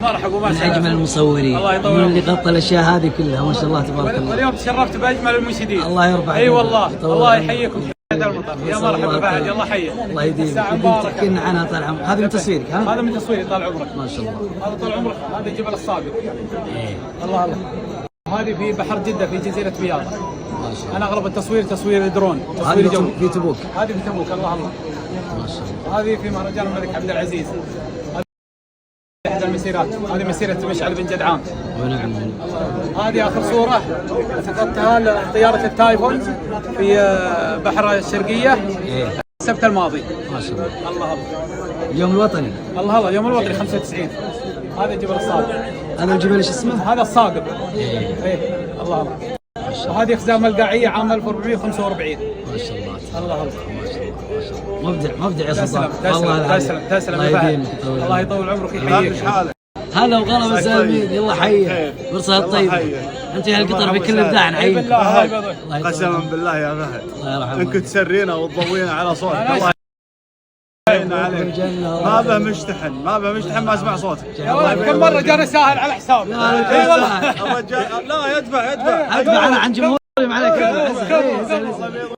مرحبا وما من اجمل المصورين، الله يطول من اللي غطى الاشياء هذه كلها ما شاء الله تبارك الله. واليوم تشرفت باجمل المنشدين. الله يرفع اي والله الله يحييك. يحييكم يا مرحبا فهد، يلا حي. الله يديمك. الساعة كنت مباركة. تحكي لنا عنها طال عمرك. هذا من تصويرك ها؟ هذا من تصويري طال عمرك. ما شاء الله. هذا طال عمرك، هذا جبل الصابر. ايه الله الله. هذه في بحر جدة في جزيرة بياض. ما شاء الله. انا اغلب التصوير تصوير درون، تصوير هذه جو. في تبوك. هذه في تبوك. الله الله. ما شاء الله. هذه في مهرجان الملك عبد العزيز. هذه المسيرات، هذه مسيرة مشعل بن جدعان. ونعم. هذه آخر صورة التقطتها لطيارة التايفون في بحر الشرقية السبت الماضي. ما شاء الله. الله الله. اليوم الوطني. الله الله، يوم الوطني 95. هذا جبل الصاقب. هذا الجبل ايش اسمه؟ هذا الصاقب. ايه ايه الله الله. وهذه خزام القاعية عام 1445. ما شاء الله. الله الله. ما شاء الله. ما شاء الله. مبدع يا سلطان. تسلم يا فهد. الله يطول عمرك ويحييك. هلا وغلا مسامين، يلا حيه فرصه الطيبه. انت يا القطر بكل ابداع نحييك. قسما بالله يا فهد الله يرحمه. انك تسرينا وتضوينا على صوتك. الله يعيننا عليك. ما به مشتحن ما اسمع صوتك. يا ولد كم مرة جانا ساهل على حساب. اي والله. الرجال لا يدفع ادفع انا عن جمهوري عليك.